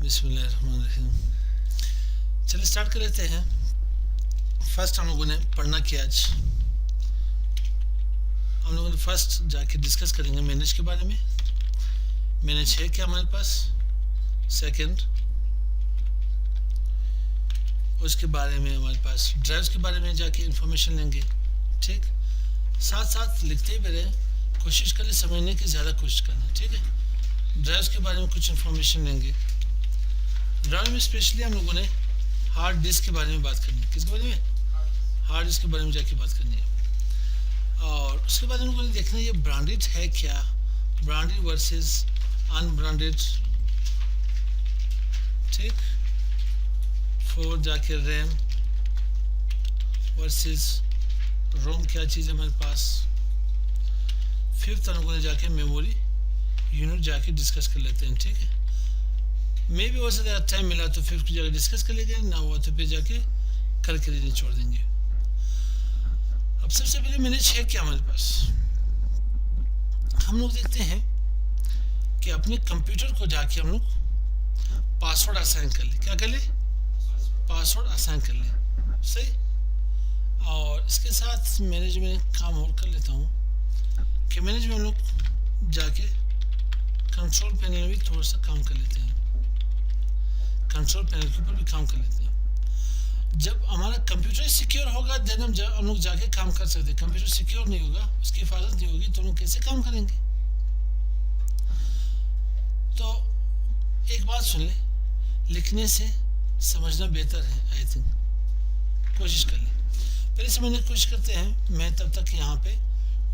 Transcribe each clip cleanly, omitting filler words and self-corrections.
बिस्मिल्लाहिर्रहमानिर्रहीम। चलिए स्टार्ट कर लेते हैं। फर्स्ट हम लोगों ने पढ़ना किया आज। हम लोगों ने फर्स्ट जाके डिस्कस करेंगे मैनेज के बारे में। मैनेज है क्या हमारे पास। सेकंड उसके बारे में हमारे पास ड्राइव्स के बारे में जाके इंफॉर्मेशन लेंगे। ठीक, साथ साथ लिखते ही रहे, कोशिश करें समझने की ज़्यादा कोशिश करना। ठीक है, ड्राइव्स के बारे में कुछ इंफॉर्मेशन लेंगे। ड्राइव में स्पेशली हम लोगों ने हार्ड डिस्क के बारे में बात करनी है। किसके बारे में? हार्ड डिस्क के बारे में जाके बात करनी है। और उसके बाद हम लोगों ने देखना है ये ब्रांडेड है क्या, ब्रांडेड वर्सेस अनब्रांडेड। ठीक, फोर जाके रैम वर्सेस रोम क्या चीज़ है हमारे पास। फिफ्थ हम लोगों ने जाके मेमोरी यूनिट जाके डिस्कस कर लेते हैं। ठीक है, मे भी हो सकता है टाइम मिला तो फिफ्थ की जगह डिस्कस कर लेंगे, ना हुआ तो फिर जाके करके नहीं छोड़ देंगे। अब सबसे पहले मैनेज है क्या हमारे पास। हम लोग देखते हैं कि अपने कंप्यूटर को जाके हम लोग पासवर्ड असाइन कर ले। क्या कर ले? पासवर्ड असाइन कर ले। सही। और इसके साथ मैनेज में काम और कर लेता हूँ कि मैनेज में हम लोग जाके कंट्रोल पैनल में भी थोड़ा सा काम कर लेते हैं। कंट्रोल पैनल के ऊपर भी काम कर लेते हैं। जब हमारा कंप्यूटर सिक्योर होगा देन हम लोग जाके काम कर सकते हैं। कंप्यूटर सिक्योर नहीं होगा, उसकी हिफाजत नहीं होगी, तो हम लोग कैसे काम करेंगे। तो एक बात सुन ले, लिखने से समझना बेहतर है। आई थिंक कोशिश कर ले, पहले समझने की कोशिश करते हैं। मैं तब तक यहाँ पे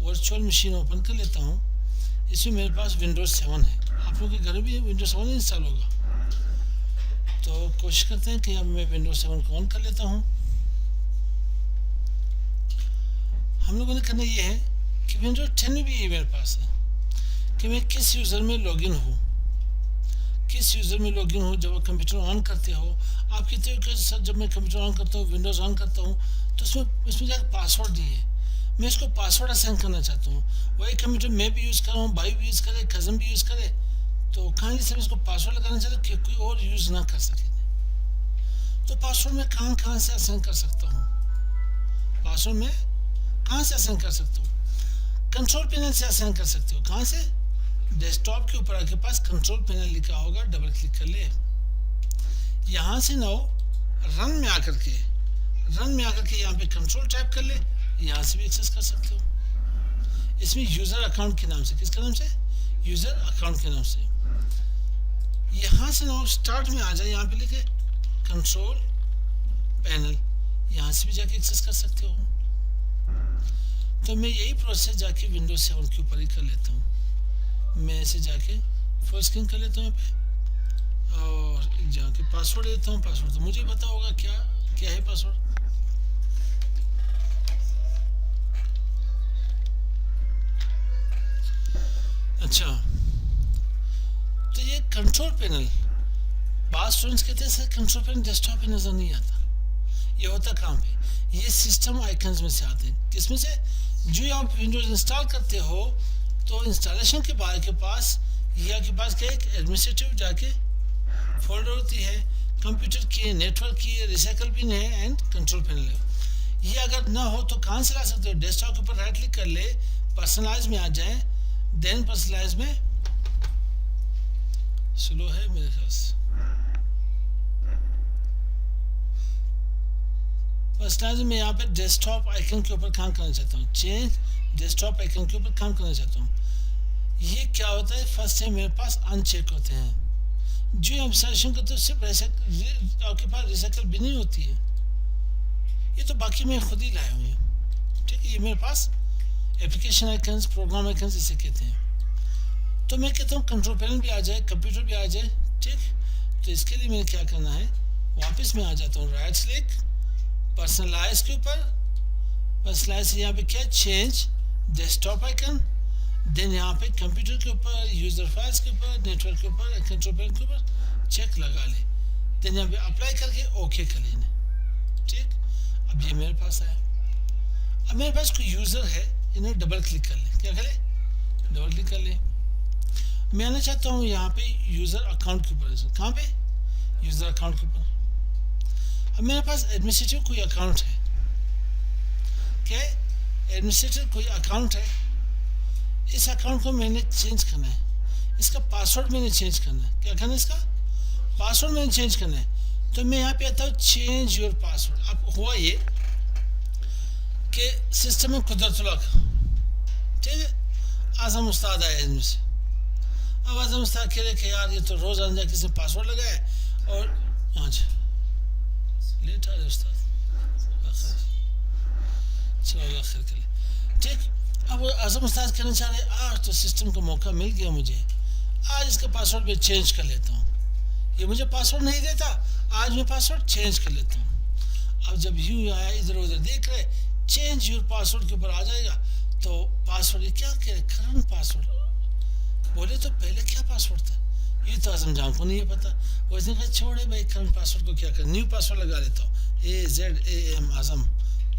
वर्चुअल मशीन ओपन कर लेता हूँ। इसमें मेरे पास विंडोज 7 है। आप लोगों के घर में भी विंडोज 7 इंस्टॉल होगा, तो कोशिश करते हैं कि अब मैं विंडोज 7 को ऑन कर लेता हूँ। हम लोगों ने करना ये है कि विंडोज 10 में भी ये मेरे पास है कि मैं किस यूज़र में लॉगिन हूँ। किस यूज़र में लॉगिन हूँ जब कंप्यूटर ऑन करते हो। आप कहते हो कि सर जब मैं कंप्यूटर ऑन करता हूँ, विंडोज़ ऑन करता हूँ, तो इसमें जाकर पासवर्ड नहीं है। मैं इसको पासवर्ड असाइन करना चाहता हूँ। वही कंप्यूटर मैं भी यूज़ कर रहा हूँ, भाई भी यूज़ करे, कज़न भी यूज़ करे, तो कहाँ से इसको पासवर्ड लगाना चाहता कि कोई और यूज़ ना कर सके। तो पासवर्ड में कहाँ से असाइन कर सकता हूँ। पासवर्ड में कहाँ से असाइन कर सकता हूँ। कंट्रोल पैनल से असाइन कर सकते हो। कहाँ से? डेस्कटॉप के ऊपर आपके पास कंट्रोल पैनल लिखा होगा, डबल क्लिक कर ले। यहाँ से ना रन में आकर के यहाँ पे कंट्रोल टाइप कर ले, यहाँ से भी एक्सेस कर सकते हो। इसमें यूज़र अकाउंट के नाम से, किसके नाम से? यूज़र अकाउंट के नाम से। यहाँ से ना स्टार्ट में आ जाए, यहाँ पे लिखे कंट्रोल पैनल, यहाँ से भी जाके एक्सेस कर सकते हो। तो मैं यही प्रोसेस जाके विंडोज 7 के ऊपर ही कर लेता हूँ। मैं ऐसे जाके फुल स्क्रीन कर लेता हूँ यहाँ पे, और जाके पासवर्ड देता हूँ। पासवर्ड तो मुझे पता होगा क्या है पासवर्ड। अच्छा, तो ये कंट्रोल पैनल, बात स्टूडेंट्स कहते हैं सर कंट्रोल पैनल डेस्कटॉप पे नज़र नहीं आता। ये होता कहाँ पे? ये सिस्टम आइकन्स में से आते हैं। किसमें से? जो आप विंडोज इंस्टॉल करते हो तो इंस्टॉलेशन के बाद के पास ये आपके पास क्या एक एडमिनिस्ट्रेटिव जाके फोल्डर होती है, कंप्यूटर की, नेटवर्क की, रिसाइकल पिन है एंड कंट्रोल पैनल है। ये अगर ना हो तो कहाँ से ला सकते हो? डेस्कटॉप के ऊपर राइट क्लिक कर ले, पर्सनलाइज में आ जाए, देन पर्सनलाइज में स्लो है मेरे ख्याल से। पर्सनलाइज में यहाँ पे डेस्कटॉप आइकन के ऊपर काम करना चाहता हूँ। चेंज डेस्कटॉप आइकन के ऊपर काम करना चाहता हूँ। ये क्या होता है? फर्स्ट है मेरे पास अनचेक होते हैं। जो इंस्टॉलेशन करते हो सिर्फ आपके पास रिसाइकल भी नहीं होती है, ये तो बाकी मैं खुद ही लाया हूँ। ठीक है, ये मेरे पास एप्लीकेशन आइकन्स, प्रोग्राम आइकन्स इसे कहते हैं। तो मैं कहता हूँ कंट्रोल पैनल भी आ जाए, कंप्यूटर भी आ जाए। ठीक, तो इसके लिए मैंने क्या करना है, वापस मैं आ जाता हूँ, राइट क्लिक, पर्सनलाइज के ऊपर, पर्सनलाइज से यहाँ पे क्या, चेंज डेस्कटॉप आइकन, देन यहाँ पे कंप्यूटर के ऊपर, यूज़र फाइल्स के ऊपर, नेटवर्क के ऊपर, कंट्रोल पैनल के ऊपर चेक लगा ले, देन यहाँ पे अप्लाई करके ओके कर लेना। ठीक, अब ये मेरे पास आया। अब मेरे पास कोई यूज़र है, इन्हें डबल क्लिक कर ले। क्या करें? डबल क्लिक कर ले। मैं आना चाहता हूँ यहाँ पे यूज़र अकाउंट के ऊपर। कहाँ पे? यूज़र अकाउंट के ऊपर। अब मेरे पास एडमिनिस्ट्रेटिव कोई अकाउंट है, क्या एडमिनिस्ट्रेटिव कोई अकाउंट है, इस अकाउंट को मैंने चेंज करना है, इसका पासवर्ड मैंने चेंज करना है। क्या करना है? इसका पासवर्ड मैंने चेंज करना है। तो मैं यहाँ पे आता हूँ चेंज योर पासवर्ड। अब हुआ ये कि सिस्टम में कुदरतुल्लाह, ठीक है, आज़म उस्ताद आया इनमें से। अब आज़म उस्ताद कह रहे कि यार ये तो रोज़ आने किसी ने पासवर्ड लगाया और अच्छा लेट आ रहे उस्ताद, चलो अल्लाह खैर करे, ठीक। अब आज़म उस्ताद कहना चाह रहे आज तो सिस्टम का मौका मिल गया मुझे, आज इसका पासवर्ड मैं चेंज कर लेता हूँ। ये मुझे पासवर्ड नहीं देता, आज मैं पासवर्ड चेंज कर लेता हूँ। अब जब यूँ आया इधर उधर देख रहे, चेंज योर पासवर्ड के ऊपर आ जाएगा तो पासवर्ड ये क्या कह रहे, करंट पासवर्ड। बोले तो पहले क्या पासवर्ड था, ये तो आज़म जान को नहीं पता। वो इसने कहा छोड़े भाई, करंट पासवर्ड को क्या कर, न्यू पासवर्ड लगा लेता हूँ, AZAM आज़म,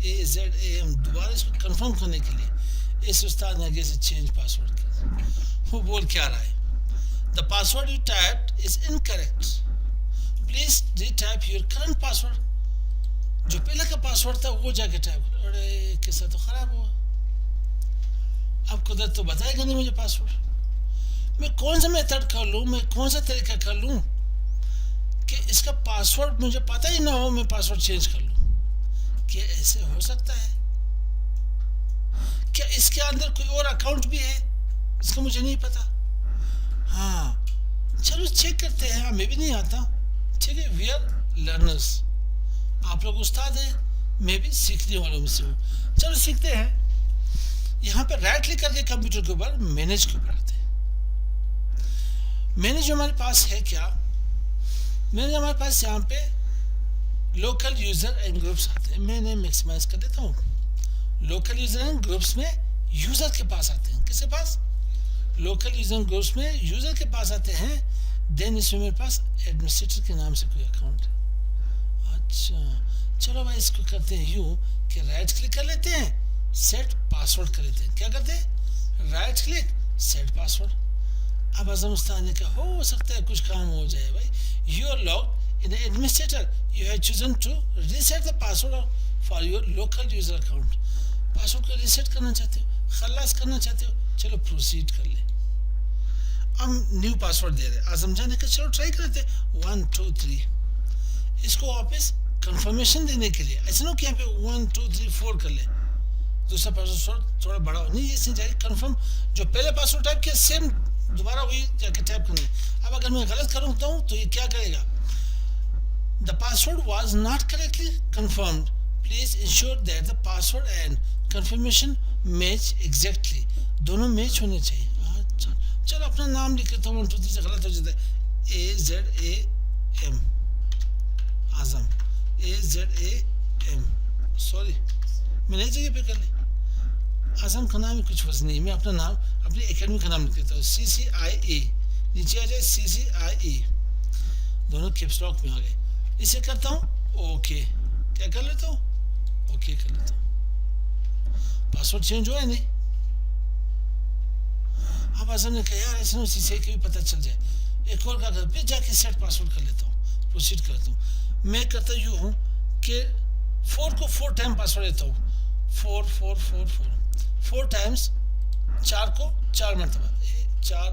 AZAM। दोबारा इसको कंफर्म करने के लिए इस उस्ताद ने आगे से चेंज पासवर्ड किया। वो बोल क्या रहा है, the password you typed is incorrect, please retype your current password. जो पहले का पासवर्ड था वो जाके टाइप करो। अरे किस्सा तो खराब हुआ, अब कुदरत तो बताएगा नहीं मुझे पासवर्ड। मैं कौन सा मेथड कर लूँ, मैं कौन सा तरीका कर लूँ कि इसका पासवर्ड मुझे पता ही ना हो, मैं पासवर्ड चेंज कर लूँ। क्या ऐसे हो सकता है? क्या इसके अंदर कोई और अकाउंट भी है, इसका मुझे नहीं पता। हाँ चलो चेक करते हैं, हमें भी नहीं आता, ठीक है। वी आर लर्नर्स, आप लोग उस्ताद हैं, मैं भी सीखने वालों में से हूँ। चलो सीखते हैं। यहाँ पे राइट क्लिक करके कंप्यूटर के ऊपर मैनेज के ऊपर आते हैं। मैनेज हमारे पास है क्या, मैंने हमारे पास यहाँ पे लोकल यूजर एंड ग्रुप्स आते हैं। मैंने मैक्सिमाइज कर देता हूँ। लोकल यूजर एंड ग्रुप्स में यूजर के पास आते हैं, किसके पास, लोकल यूजर एंड ग्रुप्स में यूजर के पास आते हैं। देन इसमें मेरे पास एडमिनिस्ट्रेटर के नाम से कोई अकाउंट है। अच्छा चलो भाई इसको करते हैं यूँ कि राइट क्लिक कर लेते हैं, सेट पासवर्ड कर लेते हैं। क्या करते हैं, राइट क्लिक सेट पासवर्ड। अब आज़म उस्ताद ने कहा हो सकता है कुछ काम हो जाए भाई। You are logged in administrator, you have chosen to reset the password for your local user account. Password को रीसेट करना चाहते हो, खलास करना चाहते हो, चलो प्रोसीड कर ले। हम न्यू पासवर्ड दे रहे, आज़म जान ने कहा चलो ट्राई करते 1 2 3। इसको वापस कंफर्मेशन देने के लिए ऐसा ना कि यहाँ पे 1 2 3 4 कर ले, दूसरा पासवर्ड थोड़ा बड़ा हो, नहीं इसने जाके कंफर्म जो पहले पासवर्ड टाइप किया सेम दोबारा वही जाके टाइप करना है। अब अगर मैं गलत करूँगा तो ये क्या करेगा, the password was not correctly confirmed, please ensure that the password and confirmation match exactly, दोनों मैच होने चाहिए। अच्छा चलो अपना नाम लिख लेता हूँ, 1 2 3 से गलत हो जाता है, AZAM आज़म, AZAM, सॉरी मैंने एक जगह पे कर ली। आज़म का नाम ही कुछ वजन नहीं, मैं अपना नाम अपनी एकेडमी का नाम लिख देता हूँ, CCIA, नीचे आ जाए CCIA, दोनों कैप्स लॉक में आ गए। इसे करता हूँ ओके, क्या कर लेता हूँ, ओके कर लेता हूँ। पासवर्ड चेंज हुआ है नहीं। अब आज़म ने कहा यार ऐसे ना CCIA के भी पता चल जाए, एक और क्या कर, फिर जाके सेट पासवर्ड कर लेता हूँ, प्रोसीड करता हूँ। मैं करता यूँ हूँ कि 4 को 4 टाइम पासवर्ड देता हूँ, 4 4 4 4 4 टाइम्स, 4 को 4 मरतबा, 4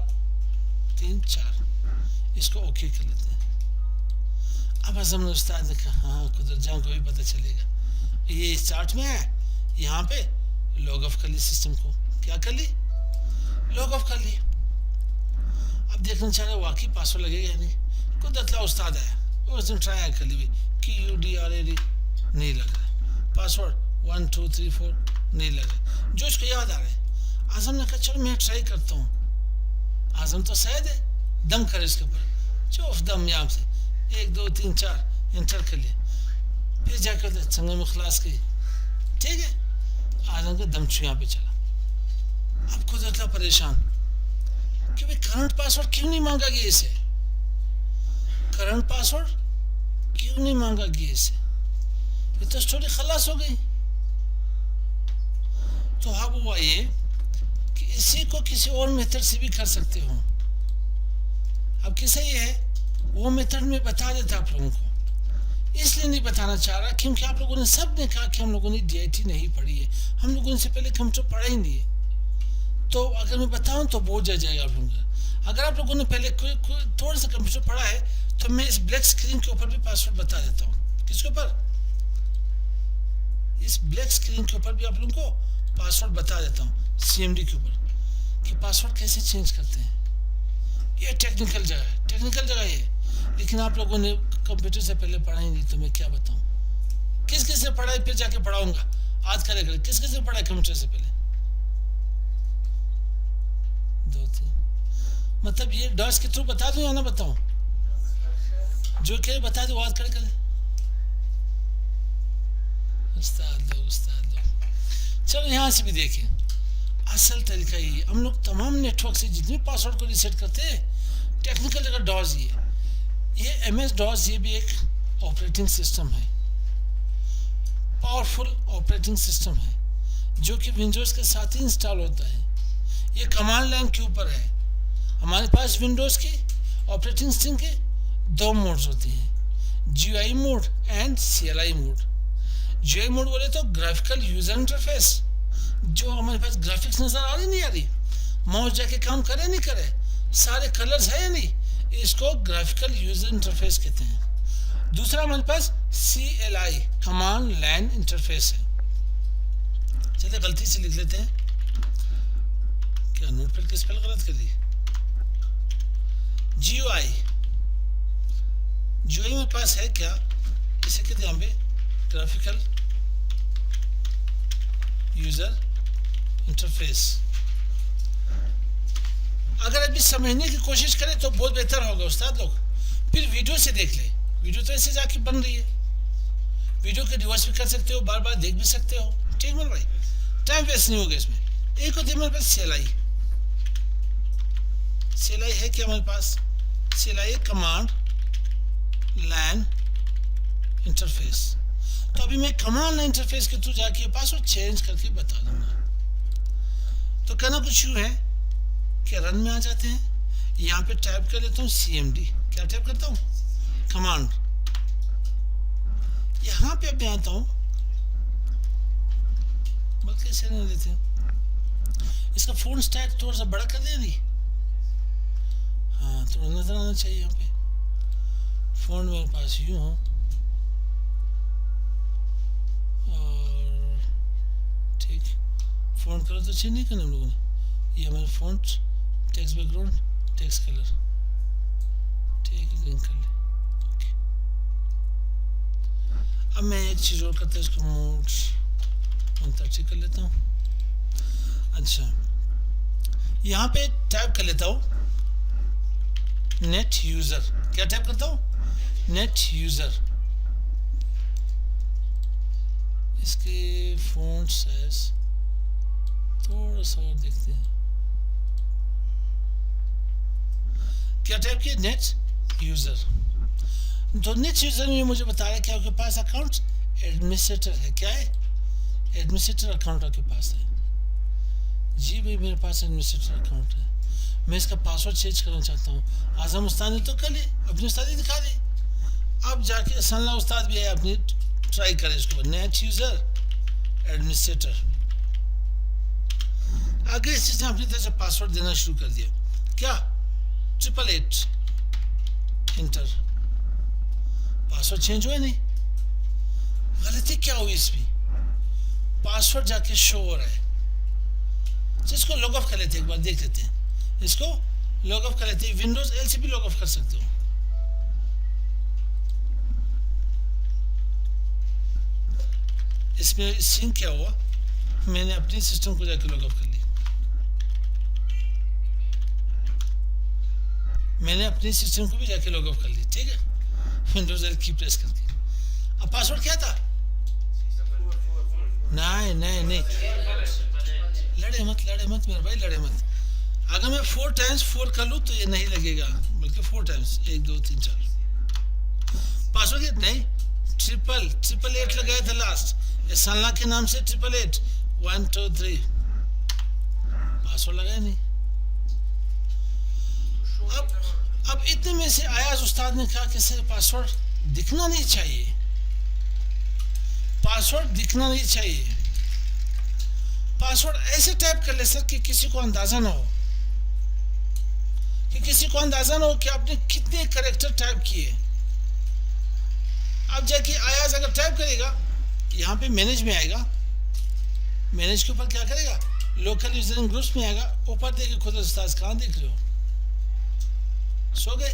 3 4, इसको ओके कर लेते हैं। अब आज़म ने उस्ताद ने कहा हाँ कुदरत जान को भी पता चलेगा, ये स्टार्ट में है, यहाँ पे लॉग ऑफ कर ली सिस्टम को, क्या कर ली, लॉग ऑफ कर ली। अब देखना चाह रहे वाकई पासवर्ड लगेगा या नहीं। कुदरतला उस्ताद आया, उसने ट्राई कर ली, QUDRAD नहीं लग रहा, पासवर्ड 1 2 3 4 नहीं लग रहा, जो इसको याद आ रहा है। आज़म ने कहा चलो मैं ट्राई करता हूँ। आज़म तो शायद है, दम करे इसके ऊपर, चौफ दम यहाँ से 1 2 3 4 एंटर कर लिया, फिर जाकर संग में खलास की, ठीक है। आज़म का दम छू यहाँ पे चला। अब कुदरतला परेशान कि भाई करंट पासवर्ड क्यों नहीं मांगा गया इसे, करंट पासवर्ड क्यों नहीं मांगा गया इसे, ये तो स्टोरी खलास हो गई। तो अब हुआ ये कि इसी को किसी और मेथड से भी कर सकते हो। अब किसे ये है वो मेथड में बता देता आप लोगों को, इसलिए नहीं बताना चाह रहा क्योंकि आप लोगों ने सब ने कहा कि हम लोगों ने DIT नहीं पढ़ी है, हम लोगों ने इससे पहले कंप्यूटर पढ़ा ही नहीं है। तो अगर मैं बताऊं तो बोझ आ जाएगा आप लोगों का। अगर आप लोगों ने पहले थोड़ा सा कंप्यूटर पढ़ा है तो मैं इस ब्लैक स्क्रीन के ऊपर भी पासवर्ड बता देता हूँ। किसके ऊपर? इस ब्लैक स्क्रीन के ऊपर भी आप लोगों को पासवर्ड बता देता हूँ, CMD के ऊपर, कि पासवर्ड कैसे चेंज करते हैं। ये टेक्निकल जगह है, टेक्निकल जगह ये, लेकिन आप लोगों ने कंप्यूटर से पहले पढ़ा ही नहीं तो मैं क्या बताऊं। किस किस ने पढ़ा है फिर जाके पढ़ाऊंगा आज करे करे। किस किस ने पढ़ा है कंप्यूटर से पहले? 2-3। मतलब ये डॉस के थ्रू बता दूं या ना बताऊं? जो कहे बता दो, आज करे करे। उस्ताद लोग चलो यहाँ से भी देखें। असल तरीका ये, हम लोग तमाम नेटवर्क से जितने पासवर्ड को रीसेट करते हैं, टेक्निकल जगह डॉस ये MS DOS ये भी एक ऑपरेटिंग सिस्टम है, पावरफुल ऑपरेटिंग सिस्टम है जो कि विंडोज़ के साथ ही इंस्टॉल होता है। ये कमांड लाइन के ऊपर है। हमारे पास विंडोज़ की ऑपरेटिंग सिस्टम के 2 मोड्स होते हैं, GUI mode and CLI mode. GUI mode बोले तो ग्राफिकल यूजर इंटरफेस, जो हमारे पास ग्राफिक्स नजर आ रही नहीं आ रही, माउस जाके काम करे नहीं करे, सारे कलर्स है या नहीं, इसको ग्राफिकल यूजर इंटरफेस कहते हैं। दूसरा हमारे पास CLI कमांड लाइन इंटरफेस है। चलिए गलती से लिख लेते हैं, क्या नोटपैड की स्पेल गलत कर दी। GUI मेरे पास है क्या, इसे कहते हैं यहाँ पे ग्राफिकल यूजर इंटरफेस। अगर अभी समझने की कोशिश करें तो बहुत बेहतर होगा उस्ताद लोग, फिर वीडियो से देख ले। वीडियो तो ऐसे जाके बन रही है, वीडियो के रिवर्स भी कर सकते हो, बार बार देख भी सकते हो। ठीक मेरे भाई, टाइम वेस्ट नहीं होगा इसमें। एक होती है मेरे पास CLI है क्या हमारे पास? CLI command line interface. तो अभी मैं कमांड लाइन इंटरफेस के थ्रू जाके पासवर्ड चेंज करके बता दूंगा। तो कहना कुछ यूँ है कि रन में आ जाते हैं, यहाँ पे टाइप कर लेता हूँ CMD। क्या टाइप करता हूँ? कमांड। यहाँ पे अब मैं आता हूँ, बल्कि ऐसे नहीं लेते हैं, इसका फोन स्टाइल थोड़ा सा बड़ा कर दे दी। हाँ थोड़ा नजर आना चाहिए यहाँ पे। फोन मेरे पास यूँ हो और ठीक, फोन कलर तो चेंज नहीं करना हम लोगों ने। ये हमारे phone text background text colour ठीक है, ग्रीन कर ले। ओके, अब मैं एक चीज़ और करता हूँ, इसको मोड 130 कर लेता हूँ। अच्छा, यहाँ पे टाइप कर लेता हूँ नेट यूज़र। क्या टाइप करता हूँ? Net user. इसके फ़ॉन्ट साइज थोड़ा सा और देखते हैं। क्या टाइप किया? Net user. तो नेट यूज़र में मुझे बता रहा है कि आपके पास अकाउंट एडमिनिस्ट्रेटर है। क्या है? एडमिनिस्ट्रेटर अकाउंट आपके पास है। जी भाई, मेरे पास एडमिनिस्ट्रेटर अकाउंट है, मैं इसका पासवर्ड चेंज करना चाहता हूँ। आजम उस्ताद ने तो कर ली, अपनी उस्तादी दिखा दी। अब जाके सन्ना उस्ताद भी है, अपनी ट्राई करें इसको। Net user administrator. आगे इस चीज़ ने अपनी तरह से पासवर्ड देना शुरू कर दिया। क्या? 888 इंटर। पासवर्ड चेंज हुआ नहीं। गलती क्या हुई इसमें? पासवर्ड जाके शो हो रहा है। इसको लॉग ऑफ कर लेते हैं, एक बार देख लेते हैं। इसको लॉग ऑफ कर लेते हैं। विंडोज एल से भी लॉग ऑफ कर सकते हो। इसमें सिंक क्या हुआ, मैंने अपने सिस्टम को जाके लॉग ऑफ कर लिया। मैंने अपने सिस्टम को भी जाके लॉग ऑफ कर लिया। ठीक है, विंडोज एल की प्रेस करके। अब पासवर्ड क्या था? नहीं नहीं नहीं, लड़े मत मेरे भाई, लड़े मत। अगर मैं 4 टाइम्स 4 कर लूँ तो ये नहीं लगेगा, बल्कि 4 टाइम्स 1 2 3 4। पासवर्ड क्या? नहीं, 888 लगाया था लास्ट, सन्ना के नाम से 888 1 2 3। पासवर्ड लगाया नहीं। अब इतने में से आयाज उस्ताद ने कहा कि सर पासवर्ड दिखना नहीं चाहिए, पासवर्ड दिखना नहीं चाहिए, पासवर्ड ऐसे टाइप कर ले सर कि किसी को अंदाजा ना हो, कि किसी को अंदाजा ना हो कि आपने कितने कैरेक्टर टाइप किए। अब जाके आयाज अगर टाइप करेगा, यहाँ पे मैनेज में आएगा, मैनेज के ऊपर क्या करेगा, लोकल यूजर ग्रुप्स में आएगा, ऊपर देखिए खुद उस्ताद कहाँ देख रहे हो, सो गए।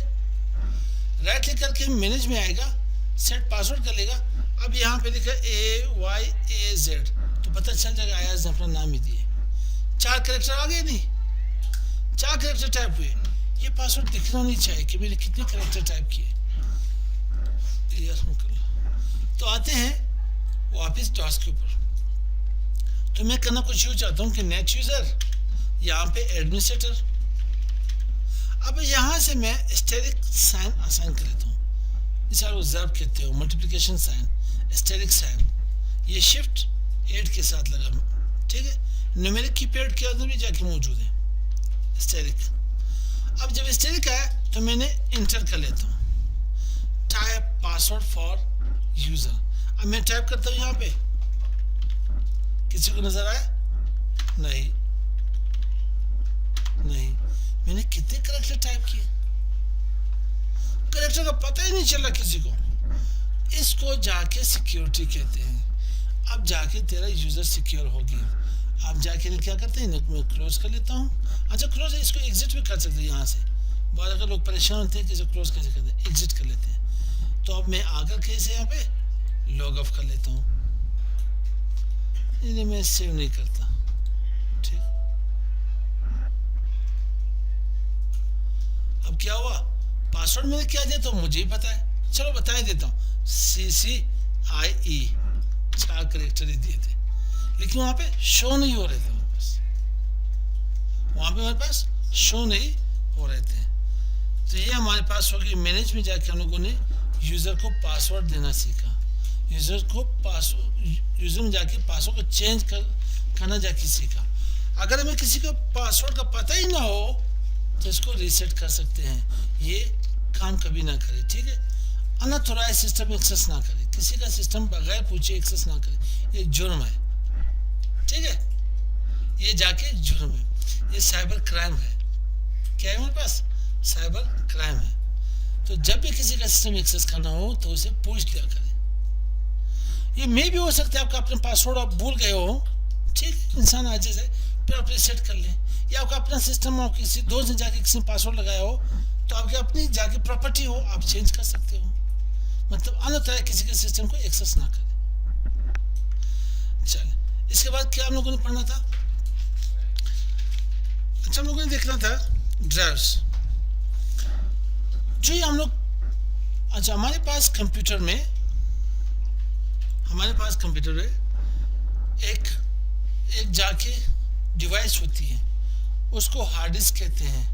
राइट क्लिक करके मैनेज में आएगा, सेट पासवर्ड कर लेगा। अब यहाँ पे लिखा AYAZ, तो पता चल जाएगा आयाज ने अपना नाम ही दिए। 4 कैरेक्टर आ गए, नहीं 4 कैरेक्टर टाइप हुए। ये पासवर्ड दिखना नहीं चाहिए कि मैंने कितने कैरेक्टर टाइप किए। तो आते हैं वापस डॉस के ऊपर। तो मैं करना कुछ यूँ चाहता हूँ कि नेट यूजर, यहाँ पे एडमिनिस्ट्रेटर। अब यहाँ से मैं स्टेरिक साइन असाइन कर लेता हूँ, इसे आप ऑब्जर्व कहते हो, मल्टीप्लिकेशन साइन, स्टेरिक साइन, ये शिफ्ट 8 के साथ लगा, ठीक है। न्यूमेरिक कीपैड के अंदर भी जाके मौजूद है स्टेरिक। अब जब स्टेरिक आया तो मैंने इंटर कर लेता हूँ, टाइप पासवर्ड फॉर यूजर। अब मैं टाइप करता हूँ यहाँ पे, किसी को नजर आया? नहीं, मैंने कितने कैरेक्टर टाइप किए, कैरेक्टर का पता ही नहीं चला किसी को। इसको जाके सिक्योरिटी कहते हैं। अब जाके तेरा यूजर सिक्योर होगी। अब जाके क्या करते हैं, मैं क्लोज कर लेता हूँ। अच्छा क्लोज है, इसको एग्जिट भी कर सकते हैं यहाँ से। बहुत अगर लोग परेशान होते हैं कि इसे क्लोज कैसे करते हैं, एग्जिट कर लेते हैं। तो अब मैं आकर के इसे यहाँ पे लॉग ऑफ कर लेता हूँ, इन्हें मैं सेव नहीं करता, ठीक। अब क्या हुआ, पासवर्ड मैंने क्या दिया तो मुझे ही पता है, चलो बता ही देता हूँ, CCIE 4 कैरेक्टर ही दिए थे, लेकिन वहां पे शो नहीं हो रहे थे, वहां पे हमारे पास शो नहीं हो रहे थे। तो ये हमारे पास होगी। मैनेज में जाके हम लोगों ने यूजर को पासवर्ड देना सीखा, यूजर में जाके पासवर्ड को चेंज करना जाके सीखा। अगर हमें किसी को पासवर्ड का पता ही ना हो तो इसको रीसेट कर सकते हैं। ये काम कभी ना करे, ठीक है। अनऑथोराइज्ड सिस्टम एक्सेस ना करे, किसी का सिस्टम बगैर पूछे एक्सेस ना करे, ये जुर्म है, ठीक है। ये जाके जुर्म है, ये साइबर क्राइम है। क्या है हमारे पास, साइबर क्राइम है। तो जब भी किसी का सिस्टम एक्सेस करना हो तो उसे पूछ लिया करें। ये मे भी हो सकता है आपका अपना पासवर्ड आप भूल गए हो, ठीक, इंसान आजिज है, फिर आप रिसेट कर लें। या आपका अपना सिस्टम आप किसी दोस्त ने जाके किसी पासवर्ड लगाया हो तो आपकी अपनी जाके प्रॉपर्टी हो, आप चेंज कर सकते हो। मतलब अनौतराय किसी के सिस्टम को एक्सेस ना करें। चलिए, इसके बाद क्या हम लोगों ने पढ़ना था? अच्छा, हम लोगों ने देखना था ड्राइव्स, जो ये हम लोग, अच्छा हमारे पास कंप्यूटर में एक जाके डिवाइस होती है, उसको हार्ड डिस्क कहते हैं।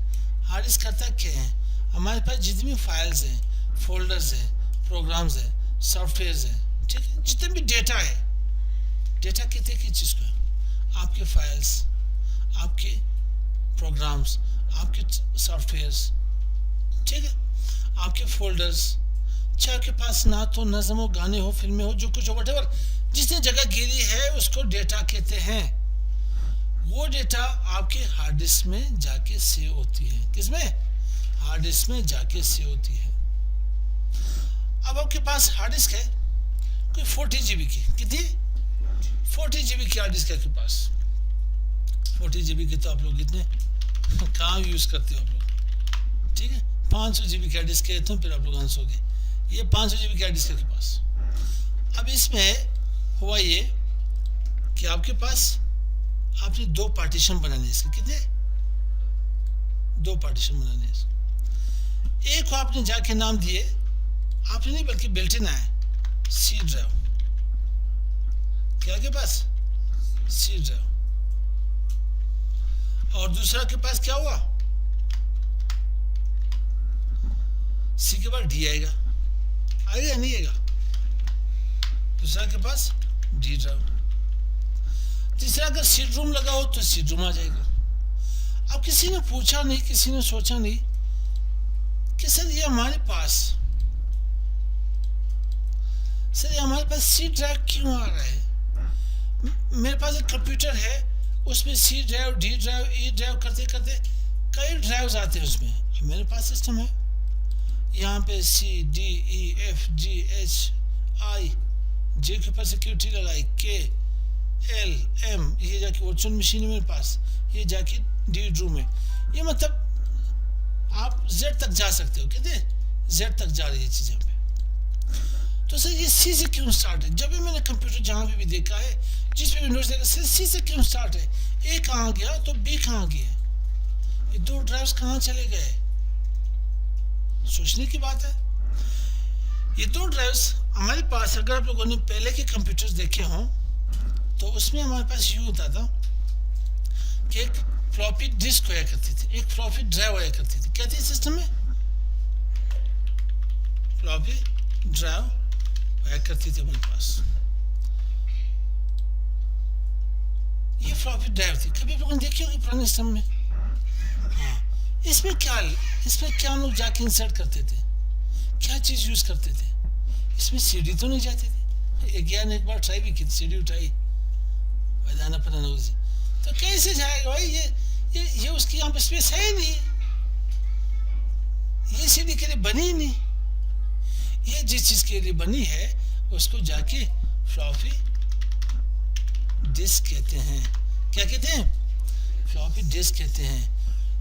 हार्ड डिस्क करता क्या है, हमारे पास जितनी भी फाइल्स हैं, फोल्डर्स हैं, प्रोग्राम्स हैं, सॉफ्टवेयर्स हैं, ठीक है, जितने भी डेटा है, डेटा कहते हैं किस चीज़ को, आपके फाइल्स, आपके प्रोग्राम्स, आपके सॉफ्टवेयर्स, ठीक है, आपके फोल्डर्स, चाहे आपके पास ना तो नज़म हो, गाने हो, फिल्में हो, जो कुछ हो, वटेवर जितनी जगह गिरी है उसको डेटा कहते हैं। वो डेटा आपके हार्ड डिस्क में जाके सेव होती है। किसमें? हार्ड डिस्क में जाके सेव होती है। अब आपके पास हार्ड डिस्क है कोई 40 GB की, कितनी? 40 GB की हार्ड डिस्क है आपके पास। 40 GB की तो आप लोग इतने कहाँ यूज़ करते हो आप लोग, ठीक है। 500 GB की हार्ड डिस्क है तो फिर आप लोग हंसोगे, ये 500 GB की हार्ड डिस्क है आपके पास। अब इसमें हुआ ये कि आपके पास आपने 2 पार्टीशन बनाने, इसके कितने? 2 पार्टीशन बनाने इसके। एक को आपने जाके नाम दिए, आपने नहीं बल्कि बिल्ट इन आया C ड्राइव, क्या के पास C ड्राइव, और दूसरा के पास क्या हुआ, C के बाद D आएगा या नहीं आएगा, दूसरा के पास D ड्राइव, तीसरा अगर सीड रूम लगा हो तो सीड रूम आ जाएगा। अब किसी ने पूछा नहीं, किसी ने सोचा नहीं कि सर ये हमारे पास सी ड्राइव क्यों आ रहा है? मेरे पास एक कंप्यूटर है, उसमें C drive, D drive, E drive करते करते कई ड्राइव्स आते हैं उसमें। अब मेरे पास सिस्टम है, यहाँ पे C D E F G H I, J के ऊपर सिक्योरिटी लगाई, के एल एम, ये जाके वर्चुअल मशीन है मेरे पास, ये जाके डी रूम है। ये मतलब आप जेड तक जा सकते हो, कहते जेड तक जा रही है चीज़ यहाँ पे। तो सर ये सी से क्यों स्टार्ट है? जब भी मैंने कंप्यूटर जहाँ पे भी देखा है, जिस पे विंडोज देखा, सर सी से क्यों स्टार्ट है? ए कहाँ गया तो बी कहाँ गया, ये दो ड्राइव्स कहाँ चले गए? सोचने की बात है। ये दो ड्राइव्स हमारे पास, अगर आप लोगों ने पहले के कंप्यूटर्स देखे हों तो उसमें हमारे पास यूँ होता था कि एक फ्लॉपी डिस्क होया करती थी, एक फ्लॉपी ड्राइव होया करती थी। क्या थी सिस्टम में? फ्लॉपी ड्राइव होया करती थी हमारे पास। ये फ्लॉपी ड्राइव थी, कभी आप लोगों ने देखी होगी पुराने सिस्टम में। हाँ, इसमें क्या हम लोग जाके इंसर्ट करते थे, क्या चीज़ यूज़ करते थे? इसमें सीडी तो नहीं जाती थी। एक बार ट्राई भी की, सीडी उठाई, बजाना पड़ना उसे, तो कैसे जाएगा भाई? ये उसकी यहाँ पे स्पेस है ही नहीं, ये सीडी के लिए बनी ही नहीं। ये जिस चीज़ के लिए बनी है उसको जाके फ्लॉपी डिस्क कहते हैं। क्या कहते हैं? फ्लॉपी डिस्क कहते हैं।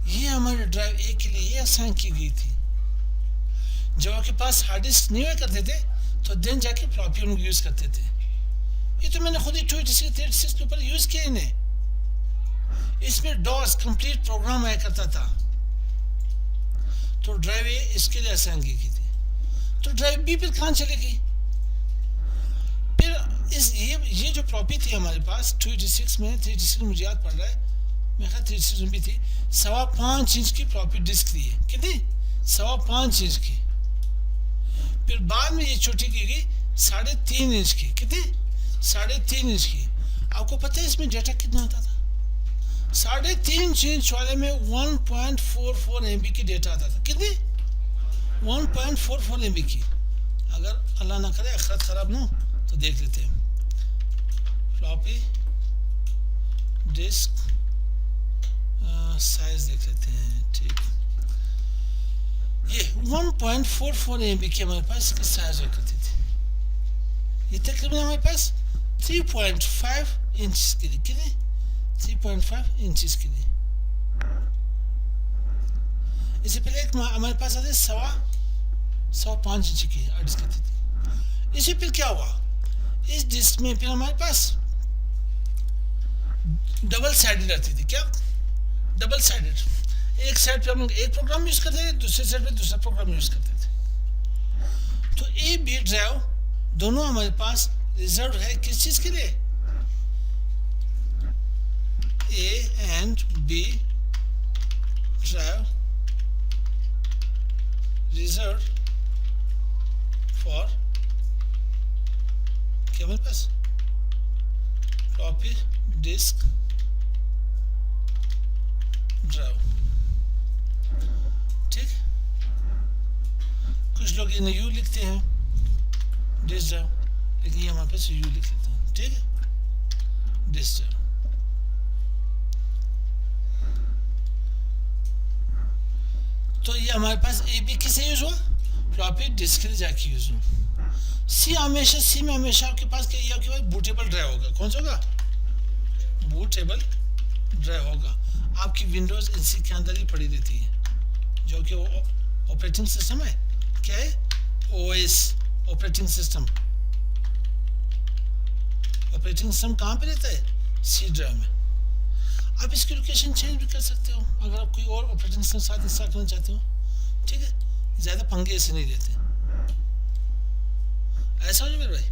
ये हमारे ड्राइव ए के लिए ये असाइन की गई थी। जब आपके पास हार्ड डिस्क नहीं हुआ करते थे तो देन जाके फ्लॉपी हम यूज़ करते थे। ये तो मैंने खुद ही 286 के ऊपर यूज़ किया इन्हें। इसमें डॉस कंप्लीट प्रोग्राम आया करता था, तो ड्राइव ए इसके लिए असाइन की गई थी। तो ड्राइव बी फिर कहाँ चलेगी? फिर ये जो फ्लॉपी थी हमारे पास 286 में, 386 मुझे याद पड़ रहा है, मेरे ख्याल 386 में भी थी, 5.25 इंच की फ्लॉपी डिस्क थी। कितनी? 5.25 इंच की। फिर बाद में ये छोटी की गई 3.5 इंच की। कितनी? 3.5 इंच की। आपको पता है इसमें डेटा कितना आता था? 3.5 इंच वाले में 1.44 MB की डेटा आता था। कितनी? 1.44 MB की। अगर अल्लाह ना करे आखिरत खराब ना हो तो देख लेते हैं। फ्लॉपी डिस्क साइज देख लेते हैं। ठीक, ये 1.44 MB की हमारे पास इसकी साइज हुआ करती थी। ये तकरीबन हमारे पास 3.5 इंच के लिए। कितने? 3.5 इंचेस के लिए। इससे पहले एक हमारे पास आते 5.5 इंच की हार्ड डिस्क आती थी। इससे फिर क्या हुआ? इस डिस्क में फिर हमारे पास डबल साइडेड आती थी। क्या? Double sided. एक साइड पे हम लोग एक प्रोग्राम यूज करते थे, दूसरे साइड पे दूसरा प्रोग्राम यूज करते थे। तो ए बी ड्राइव दोनों हमारे पास रिजर्व है किस चीज के लिए? A and B drive reserve for क्या हमारे पास? Floppy disk drive. ठीक, कुछ लोग इन्हें यू लिखते हैं डिस्क ड्राइव, लेकिन ये हमारे पास यू लिख लेते हैं। ठीक है, डिस्क ड्राइव। तो ये हमारे पास ए बी किसे यूज हुआ? फ्लॉपी डिस्क के लिए जाके यूज हुआ। सी में हमेशा आपके पास क्या? ये आपके पास बूटेबल ड्राइव होगा। कौन सा होगा? बूटेबल ड्राइव होगा। आपकी विंडोज इसी के अंदर ही पड़ी रहती है, जो कि ऑपरेटिंग सिस्टम है। क्या है? OS operating system. Operating system कहाँ पे रहता है? सी ड्राइव में। आप इसकी लोकेशन चेंज भी कर सकते हो अगर आप कोई और ऑपरेटिंग सिस्टम साथ इंस्टॉल करना चाहते हो। ठीक है, ज़्यादा पंगे ऐसे नहीं लेते, ऐसा हो मेरे भाई।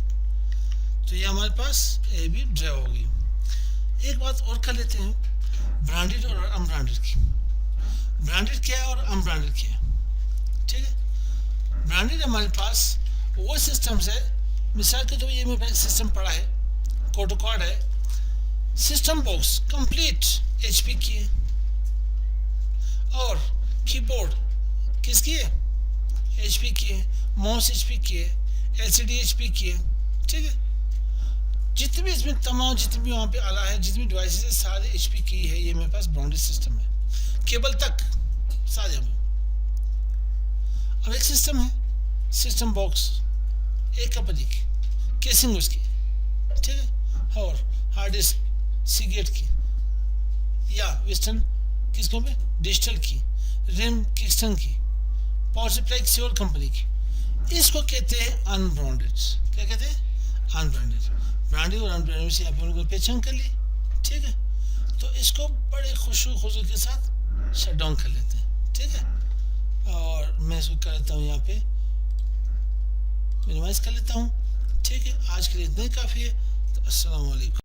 तो ये हमारे पास ए बी ड्राइव होगी। एक बात और कर लेते हैं, ब्रांडेड और अनब्रांडेड की। ब्रांडेड क्या है और अनब्रांडेड क्या है? ठीक है, ब्रांडेड हमारे पास वो सिस्टम्स है, मिसाल के तौर ये मेरे पास सिस्टम पड़ा है, कोडोकॉड है, सिस्टम बॉक्स कंप्लीट एचपी की है, और कीबोर्ड किसकी है? HP की है, माउस HP की है, LCD HP की है, ठीक है। जितने भी इसमें तमाम जितने भी वहाँ पे आला है, जितनी डिवाइसेस है, सारे HP की है। ये मेरे पास ब्रांडेड सिस्टम है, केबल तक सारे। अब एक सिस्टम है, सिस्टम बॉक्स, एक कंपनी की केसिंग उसकी, ठीक है, और हार्ड डिस्क सीगेट की या वेस्टर्न किसकों पे डिजिटल की, रिम किक्सटन की, पावर सप्लाई किसी और कंपनी की। इसको कहते हैं अनब्रांडेड। क्या कहते हैं? अनब्रांडेड। ब्रांडेड और अनब्रांडेड से आप लोगों को पहचान कर ली, ठीक है। तो इसको बड़े खुशू के साथ शट डाउन कर लेते हैं, ठीक है। और मैं इसको कर लेता हूँ, यहाँ पे मिनिमाइज कर लेता हूँ, ठीक है। आज के लिए इतना ही काफ़ी है। तो अस्सलाम वालेकुम।